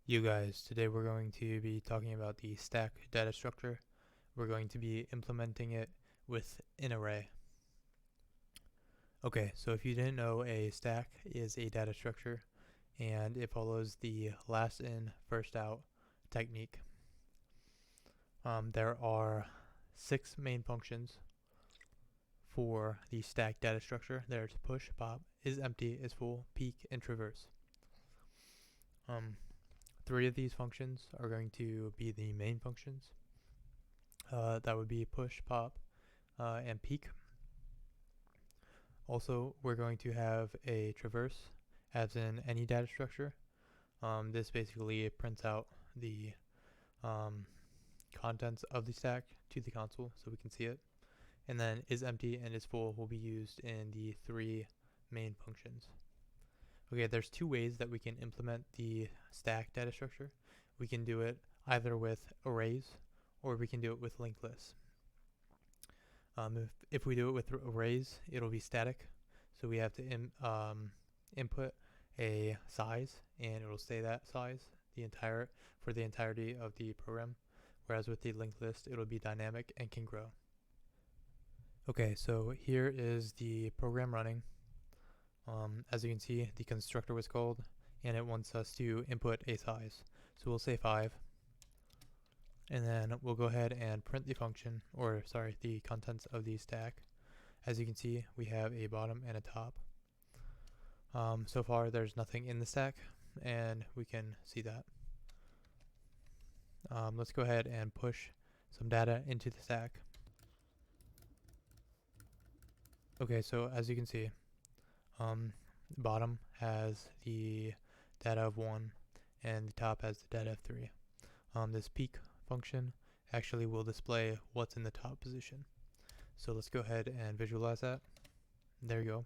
You guys, today we're going to be talking about the stack data structure. We're going to be implementing it with an array. Okay, so if you didn't know, a stack is a data structure and it follows the last in, first out technique. There are 6 main functions for the stack data structure. There's push, pop, is empty, is full, peek, and traverse. 3 of these functions are going to be the main functions. That would be push, pop, and peek. Also, we're going to have a traverse, as in any data structure. This basically prints out the contents of the stack to the console so we can see it. And then is empty and is full will be used in the 3 main functions. Okay, there's 2 ways that we can implement the stack data structure. We can do it either with arrays or we can do it with linked lists. If we do it with arrays, it'll be static. So we have to input a size and it'll stay that size for the entirety of the program. Whereas with the linked list, it'll be dynamic and can grow. Okay, so here is the program running. As you can see, the constructor was called and it wants us to input a size. So we'll say 5. And then we'll go ahead and print the function, or sorry, the contents of the stack. As you can see, we have a bottom and a top. So far, there's nothing in the stack, and we can see that. Let's go ahead and push some data into the stack. Okay, so as you can see, bottom has the data of 1, and the top has the data of 3. This peek function actually will display what's in the top position. So let's go ahead and visualize that. There you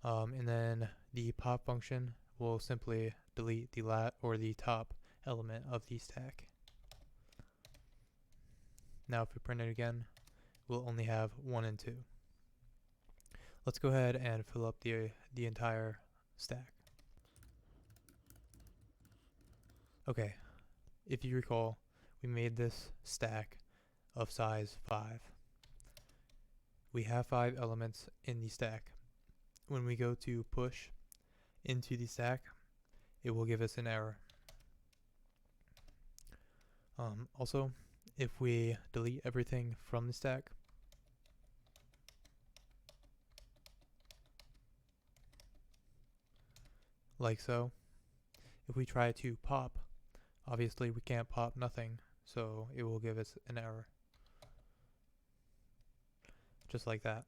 go. And then the pop function will simply delete the top element of the stack. Now if we print it again, we'll only have 1 and 2. Let's go ahead and fill up the entire stack. Okay, if you recall, we made this stack of size 5. We have 5 elements in the stack. When we go to push into the stack, it will give us an error. Also, if we delete everything from the stack, like so, if we try to pop, obviously we can't pop nothing, so it will give us an error. Just like that.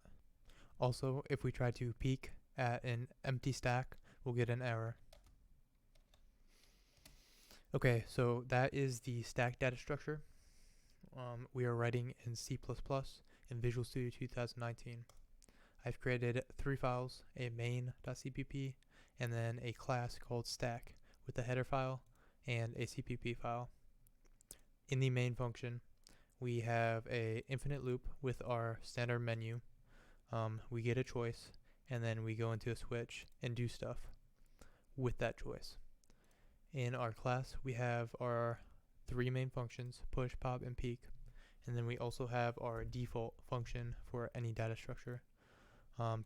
Also, if we try to peek at an empty stack, we'll get an error. Okay, so that is the stack data structure. We are writing in C++ in Visual Studio 2019. I've created 3 files, a main.cpp, and then a class called stack with a header file and a CPP file. In the main function, we have a infinite loop with our standard menu. We get a choice, and then we go into a switch and do stuff with that choice. In our class, we have our 3 main functions, push, pop, and peek. And then we also have our default function for any data structure,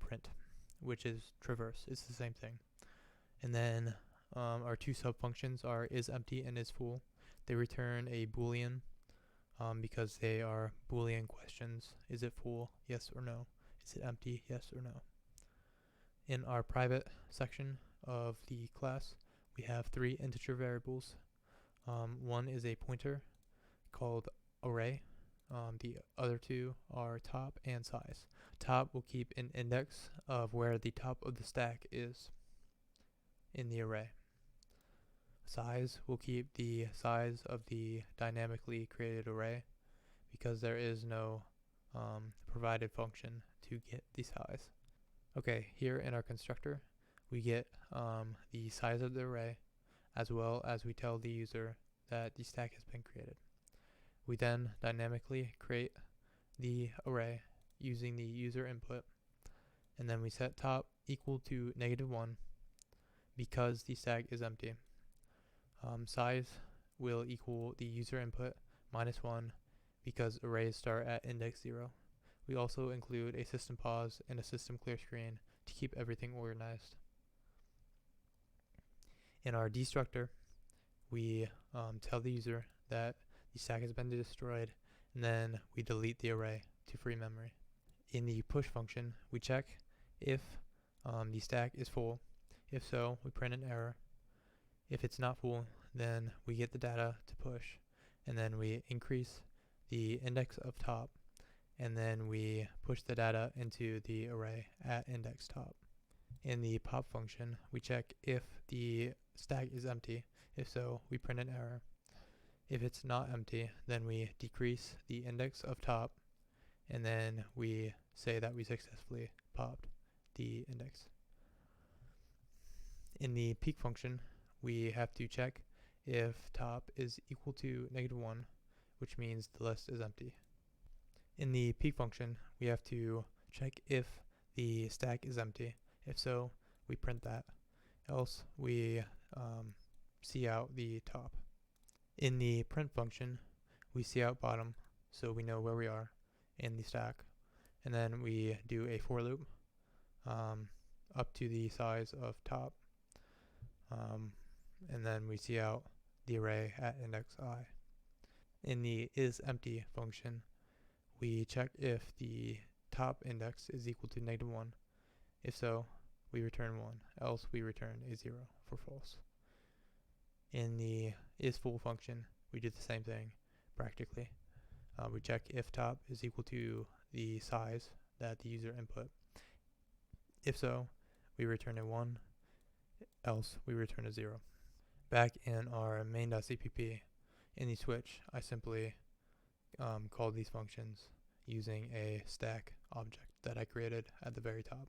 print, which is traverse. It's the same thing. And then our 2 sub-functions are is empty and is full. They return a boolean because they are boolean questions. Is it full? Yes or no. Is it empty? Yes or no. In our private section of the class, we have 3 integer variables. One is a pointer called array. The other 2 are top and size. Top will keep an index of where the top of the stack is in the array. Size will keep the size of the dynamically created array because there is no provided function to get the size. Okay, here in our constructor, we get the size of the array as well as we tell the user that the stack has been created. We then dynamically create the array using the user input, and then we set top equal to -1 because the stack is empty. Size will equal the user input minus 1 because arrays start at index 0. We also include a system pause and a system clear screen to keep everything organized. In our destructor, we tell the user that the stack has been destroyed, and then we delete the array to free memory. In the push function, we check if the stack is full. If so, we print an error. If it's not full, then we get the data to push, and then we increase the index of top, and then we push the data into the array at index top. In the pop function, we check if the stack is empty. If so, we print an error. If it's not empty, then we decrease the index of top, and then we say that we successfully popped the index. In the peek function, we have to check if top is equal to -1, which means the list is empty. In the peek function, we have to check if the stack is empty. If so, we print that. Else, we see out the top. In the print function, we see out bottom, so we know where we are in the stack. And then we do a for loop up to the size of top. And then we see out the array at index I. In the isEmpty function, we check if the top index is equal to -1. If so, we return 1, else we return a 0 for false. In the isFull function, we do the same thing practically. We check if top is equal to the size that the user input. If so, we return a 1, else we return a 0. Back in our main.cpp, in the switch, I simply called these functions using a stack object that I created at the very top.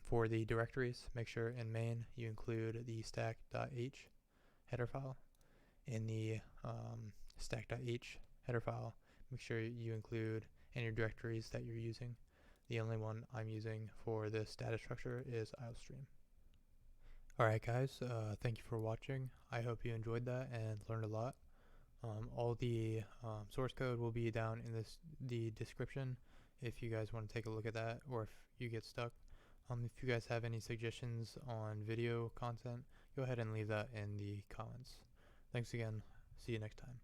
For the directories, make sure in main you include the stack.h header file. In the stack.h header file, make sure you include any directories that you're using. The only one I'm using for this data structure is IOStream. Alright guys, thank you for watching. I hope you enjoyed that and learned a lot. All the source code will be down in the description if you guys want to take a look at that, or if you get stuck. If you guys have any suggestions on video content, go ahead and leave that in the comments. Thanks again. See you next time.